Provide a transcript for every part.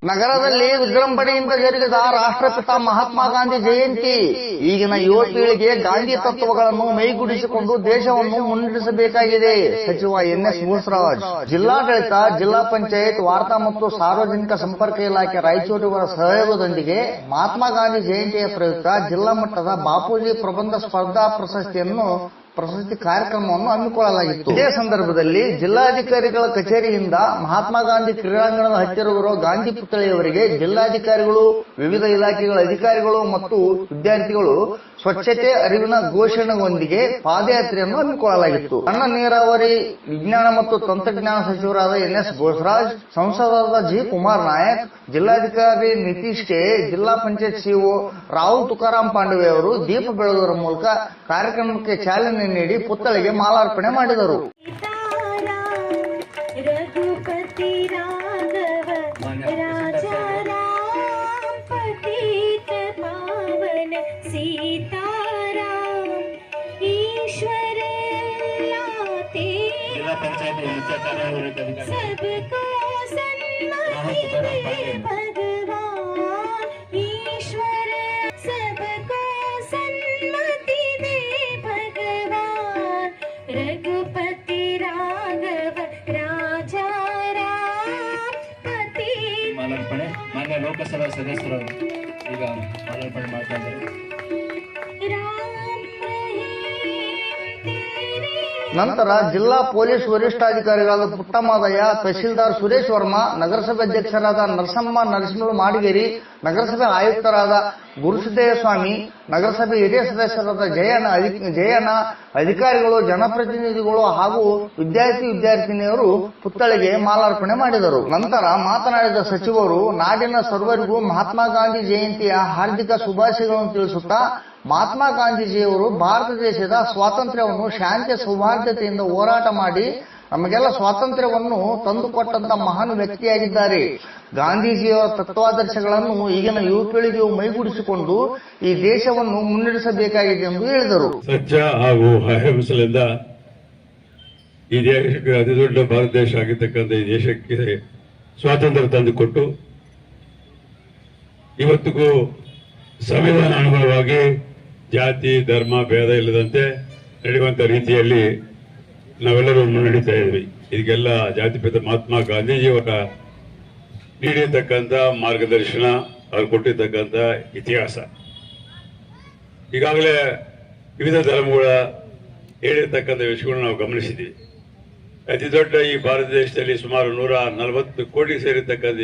ನಗರದಲ್ಲಿ ವಿಜೃಂಭಣೆಯಿಂದ ಜರುಗಿದ ರಾಷ್ಟ್ರಪಿತ ಮಹಾತ್ಮ ಗಾಂಧಿ ಜಯಂತಿ. ಈಗಿನ ಯುವ ಪೀಳಿಗೆ ಗಾಂಧಿ ತತ್ವಗಳನ್ನು ಮೈಗೂಡಿಸಿಕೊಂಡು ದೇಶವನ್ನು ಮುನ್ನಡೆಸಬೇಕಾಗಿದೆ. ಸಚಿವ ಎನ್ಎಸ್ ಬೋಸರಾಜ್. ಜಿಲ್ಲಾಡಳಿತ, ಜಿಲ್ಲಾ ಪಂಚಾಯತ್, ವಾರ್ತಾ ಮತ್ತು ಸಾರ್ವಜನಿಕ ಸಂಪರ್ಕ ಇಲಾಖೆ ರಾಯಚೂರಿನ ಸಹಯೋಗದೊಂದಿಗೆ ಮಹಾತ್ಮ ಗಾಂಧಿ ಜಯಂತಿಯ ಪ್ರಯುಕ್ತ ಜಿಲ್ಲಾ ಮಟ್ಟದ ಬಾಪೂಜಿ ಪ್ರಬಂಧ ಸ್ಪರ್ಧಾ ಪ್ರಶಸ್ತಿ ಕಾರ್ಯಕ್ರಮವನ್ನು ಹಮ್ಮಿಕೊಳ್ಳಲಾಗಿತ್ತು. ಇದೇ ಸಂದರ್ಭದಲ್ಲಿ ಜಿಲ್ಲಾಧಿಕಾರಿಗಳ ಕಚೇರಿಯಿಂದ ಮಹಾತ್ಮ ಗಾಂಧಿ ಕ್ರೀಡಾಂಗಣದ ಹತ್ತಿರವಿರುವ ಗಾಂಧಿ ಪುತ್ಥಳಿಯವರಿಗೆ ಜಿಲ್ಲಾಧಿಕಾರಿಗಳು, ವಿವಿಧ ಇಲಾಖೆಗಳ ಅಧಿಕಾರಿಗಳು ಮತ್ತು ವಿದ್ಯಾರ್ಥಿಗಳು ಸ್ವಚ್ಛತೆ ಅರಿವಿನ ಘೋಷಣೆಯೊಂದಿಗೆ ಪಾದಯಾತ್ರೆಯನ್ನು ಹಮ್ಮಿಕೊಳ್ಳಲಾಗಿತ್ತು. ಸಣ್ಣ ನೀರಾವರಿ, ವಿಜ್ಞಾನ ಮತ್ತು ತಂತ್ರಜ್ಞಾನ ಸಚಿವರಾದ ಎನ್ಎಸ್ ಬೋಸರಾಜ್, ಸಂಸದರಾದ ಜಿ ಕುಮಾರ್ ನಾಯಕ್, ಜಿಲ್ಲಾಧಿಕಾರಿ ನಿತೀಶ್ ಕೆ, ಜಿಲ್ಲಾ ಪಂಚಾಯತ್ ಸಿಇಒ ರಾಹುಲ್ ತುಕಾರಾಂ ಪಾಂಡವೆ ಅವರು ದೀಪ ಬೆಳಗುವುದರ ಮೂಲಕ ಕಾರ್ಯಕ್ರಮಕ್ಕೆ ಚಾಲನೆ ನೀಡಿ ಪುತ್ಥಳಿಗೆ ಮಾಲಾರ್ಪಣೆ ಮಾಡಿದರು. जिला पंचायत मुख्य कार्यकारी सबको सन्मति दे भगवान ईश्वर, सबको सन्मति दे भगवान रघुपति राघव राजा राम पति. ಮಾಲಾರ್ಪಣೆ ಮಾನ್ಯ ಲೋಕಸಭಾ ಸದಸ್ಯರು ಈಗ ಮಾಲಾರ್ಪಣೆ ಮಾಡ್ತಾರೆ. ನಂತರ ಜಿಲ್ಲಾ ಪೊಲೀಸ್ ವರಿಷ್ಠಾಧಿಕಾರಿಗಳಾದ ಪುಟ್ಟಮಾದಯ್ಯ, ತಹಶೀಲ್ದಾರ್ ಸುರೇಶ್ ವರ್ಮಾ, ನಗರಸಭೆ ಅಧ್ಯಕ್ಷರಾದ ನರಸಿಂಹ ಮಾಡಿಗೇರಿ, ನಗರಸಭೆ ಆಯುಕ್ತರಾದ ಗುರುಸಿದ್ದೇಶ ಸ್ವಾಮಿ, ನಗರಸಭೆ ಹಿರಿಯ ಸದಸ್ಯರಾದ ಜಯಣ್ಣ, ಅಧಿಕಾರಿಗಳು, ಜನಪ್ರತಿನಿಧಿಗಳು ಹಾಗೂ ವಿದ್ಯಾರ್ಥಿನಿಯರು ಪುತ್ಥಳಿಗೆ ಮಾಲಾರ್ಪಣೆ ಮಾಡಿದರು. ನಂತರ ಮಾತನಾಡಿದ ಸಚಿವರು, ನಾಡಿನ ಸರ್ವರಿಗೂ ಮಹಾತ್ಮ ಗಾಂಧಿ ಜಯಂತಿಯ ಹಾರ್ದಿಕ ಶುಭಾಶಯಗಳನ್ನು ತಿಳಿಸುತ್ತಾ, ಮಹಾತ್ಮ ಗಾಂಧೀಜಿಯವರು ಭಾರತ ದೇಶದ ಸ್ವಾತಂತ್ರ್ಯವನ್ನು ಶಾಂತಿ ಸೌಹಾರ್ದತೆಯಿಂದ ಹೋರಾಟ ಮಾಡಿ ನಮಗೆಲ್ಲ ಸ್ವಾತಂತ್ರ್ಯವನ್ನು ತಂದುಕೊಟ್ಟಂತ ಮಹಾನ್ ವ್ಯಕ್ತಿಯಾಗಿದ್ದಾರೆ. ಗಾಂಧೀಜಿಯವರ ತತ್ವಾದರ್ಶಗಳನ್ನು ಈಗಿನ ಯುವ ಪೀಳಿಗೆಯು ಮೈಗೂಡಿಸಿಕೊಂಡು ಈ ದೇಶವನ್ನು ಮುನ್ನಡೆಸಬೇಕಾಗಿದೆ ಎಂದು ಹೇಳಿದರು. ಸ್ವಚ್ಛ ಹಾಗೂ ಅಹಿಂಸೆಯಿಂದ ಈ ದೇಶಕ್ಕೆ ಅತಿ ದೊಡ್ಡ ಭಾರತ ದೇಶ ಆಗಿರ್ತಕ್ಕಂಥ ಈ ದೇಶಕ್ಕೆ ಸ್ವಾತಂತ್ರ್ಯ ತಂದುಕೊಟ್ಟು ಇವತ್ತಿಗೂ ಸಂವಿಧಾನ ಅನುಗುಣವಾಗಿ ಜಾತಿ, ಧರ್ಮ ಭೇದ ಇಲ್ಲದಂತೆ ನಡೆಯುವಂತ ರೀತಿಯಲ್ಲಿ ನಾವೆಲ್ಲರೂ ಮುನ್ನಡೀತಾ ಇದ್ವಿ. ಇದಕ್ಕೆಲ್ಲ ಜಾತಿಪಿತ ಮಹಾತ್ಮ ಗಾಂಧೀಜಿಯವರ ನೀಡಿರ್ತಕ್ಕಂಥ ಮಾರ್ಗದರ್ಶನ, ಅವ್ರು ಕೊಟ್ಟಿರ್ತಕ್ಕಂಥ ಇತಿಹಾಸ. ಈಗಾಗಲೇ ವಿವಿಧ ಧರ್ಮಗಳ ಹೇಳಿರ್ತಕ್ಕಂಥ ವಿಷಯಗಳನ್ನು ನಾವು ಗಮನಿಸಿದ್ದೀವಿ. ಅತಿ ದೊಡ್ಡ ಈ ಭಾರತ ದೇಶದಲ್ಲಿ ಸುಮಾರು 140 ಕೋಟಿ ಸೇರಿರ್ತಕ್ಕಂಥ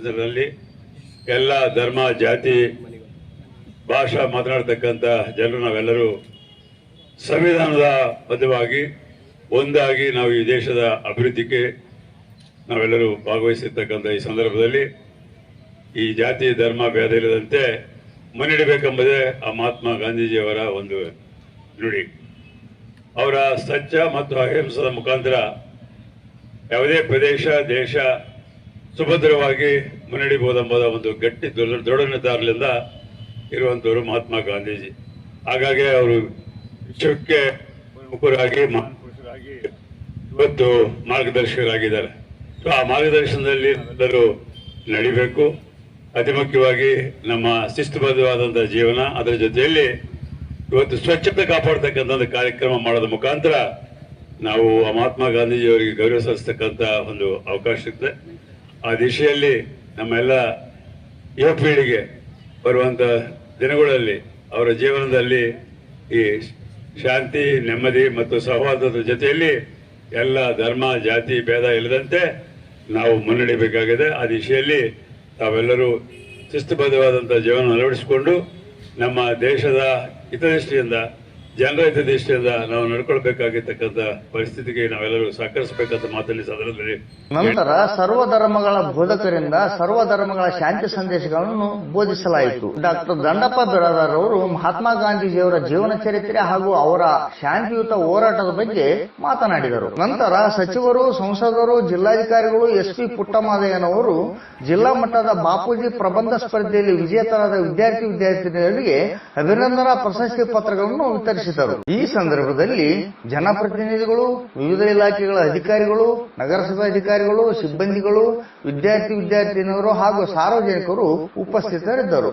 ಜನರಲ್ಲಿ ಎಲ್ಲ ಧರ್ಮ, ಜಾತಿ, ಭಾಷಾ ಮಾತನಾಡ್ತಕ್ಕಂಥ ಜನರು ನಾವೆಲ್ಲರೂ ಸಂವಿಧಾನದ ಬದ್ಧವಾಗಿ ಒಂದಾಗಿ ನಾವು ಈ ದೇಶದ ಅಭಿವೃದ್ಧಿಗೆ ನಾವೆಲ್ಲರೂ ಭಾಗವಹಿಸಿರ್ತಕ್ಕಂಥ ಈ ಸಂದರ್ಭದಲ್ಲಿ ಈ ಜಾತಿ, ಧರ್ಮ ಭೇದ ಇಲ್ಲದಂತೆ ಮುನ್ನಡೆಯಬೇಕೆಂಬುದೇ ಆ ಮಹಾತ್ಮ ಗಾಂಧೀಜಿಯವರ ಒಂದು ನುಡಿ. ಅವರ ಸತ್ಯ ಮತ್ತು ಅಹಿಂಸದ ಮುಖಾಂತರ ಯಾವುದೇ ಪ್ರದೇಶ, ದೇಶ ಸುಭದ್ರವಾಗಿ ಮುನ್ನಡೆಯಬಹುದೆಂಬುದ ಒಂದು ಗಟ್ಟಿ ದೃಢ ನಿರ್ಧಾರದಿಂದ ಇರುವಂತವರು ಮಹಾತ್ಮ ಗಾಂಧೀಜಿ. ಹಾಗಾಗಿ ಅವರು ವಿಶ್ವಕ್ಕೆ ಮುಖರಾಗಿ, ಮಹಾಪುರುಷರಾಗಿ ಇವತ್ತು ಮಾರ್ಗದರ್ಶಕರಾಗಿದ್ದಾರೆ. ಸೊ ಆ ಮಾರ್ಗದರ್ಶನದಲ್ಲಿ ಎಲ್ಲರೂ ನಡಿಬೇಕು. ಅತಿ ಮುಖ್ಯವಾಗಿ ನಮ್ಮ ಶಿಸ್ತುಬದ್ಧವಾದಂತಹ ಜೀವನ, ಅದರ ಜೊತೆಯಲ್ಲಿ ಇವತ್ತು ಸ್ವಚ್ಛತೆ ಕಾಪಾಡತಕ್ಕಂಥ ಒಂದು ಕಾರ್ಯಕ್ರಮ ಮಾಡೋದ್ರ ಮುಖಾಂತರ ನಾವು ಆ ಮಹಾತ್ಮ ಗಾಂಧೀಜಿಯವರಿಗೆ ಗೌರವ ಸಲ್ಲಿಸ್ತಕ್ಕಂಥ ಒಂದು ಅವಕಾಶ ಇರುತ್ತೆ. ಆ ದಿಶೆಯಲ್ಲಿ ನಮ್ಮೆಲ್ಲ ಯುವ ಪೀಳಿಗೆ ಬರುವಂತ ದಿನಗಳಲ್ಲಿ ಅವರ ಜೀವನದಲ್ಲಿ ಈ ಶಾಂತಿ, ನೆಮ್ಮದಿ ಮತ್ತು ಸೌಹಾರ್ದದ ಜೊತೆಯಲ್ಲಿ ಎಲ್ಲ ಧರ್ಮ, ಜಾತಿ ಭೇದ ಇಲ್ಲದಂತೆ ನಾವು ಮುನ್ನಡೆಯಬೇಕಾಗಿದೆ. ಆ ದಿಶೆಯಲ್ಲಿ ತಾವೆಲ್ಲರೂ ಶಿಸ್ತುಬದ್ಧವಾದಂತಹ ಜೀವನ ಅಳವಡಿಸಿಕೊಂಡು ನಮ್ಮ ದೇಶದ ಹಿತದೃಷ್ಟಿಯಿಂದ, ಜನರ ಹಿತದೃಷ್ಟಿಯಿಂದ ನಾವು ನಡ್ಕೊಳ್ಬೇಕಾಗಿರ್ತಕ್ಕಂಥ ಪರಿಸ್ಥಿತಿಗೆ ನಾವೆಲ್ಲರೂ ಸಹಕರಿಸಬೇಕಂತ ಮಾತಲ್ಲಿ ಸಂದರ್ಭದಲ್ಲಿ ನಂತರ ಸರ್ವಧರ್ಮಗಳ ಬೋಧಕರಿಂದ ಸರ್ವಧರ್ಮಗಳ ಶಾಂತಿ ಸಂದೇಶಗಳನ್ನು ಬೋಧಿಸಲಾಯಿತು. ಡಾಕ್ಟರ್ ದಂಡಪ್ಪ ಬಿರಾದಾರ್ ಅವರು ಮಹಾತ್ಮ ಗಾಂಧೀಜಿಯವರ ಜೀವನ ಚರಿತ್ರೆ ಹಾಗೂ ಅವರ ಶಾಂತಿಯುತ ಹೋರಾಟದ ಬಗ್ಗೆ ಮಾತನಾಡಿದರು. ನಂತರ ಸಚಿವರು, ಸಂಸದರು, ಜಿಲ್ಲಾಧಿಕಾರಿಗಳು, ಎಸ್ಪಿ ಪುಟ್ಟಮಾದಯ್ಯನವರು ಜಿಲ್ಲಾ ಮಟ್ಟದ ಬಾಪೂಜಿ ಪ್ರಬಂಧ ಸ್ಪರ್ಧೆಯಲ್ಲಿ ವಿಜೇತರಾದ ವಿದ್ಯಾರ್ಥಿನಿಯರಿಗೆ ಅಭಿನಂದನಾ ಪ್ರಶಸ್ತಿ ಪತ್ರಗಳನ್ನು ವಿತರಿಸಿದರು. ಉದ್ಘಾಟಿಸಿದರು. ಈ ಸಂದರ್ಭದಲ್ಲಿ ಜನಪ್ರತಿನಿಧಿಗಳು, ವಿವಿಧ ಇಲಾಖೆಗಳ ಅಧಿಕಾರಿಗಳು, ನಗರಸಭೆ ಅಧಿಕಾರಿಗಳು, ಸಿಬ್ಬಂದಿಗಳು, ವಿದ್ಯಾರ್ಥಿನಿಯರು ಹಾಗೂ ಸಾರ್ವಜನಿಕರು ಉಪಸ್ಥಿತರಿದ್ದರು.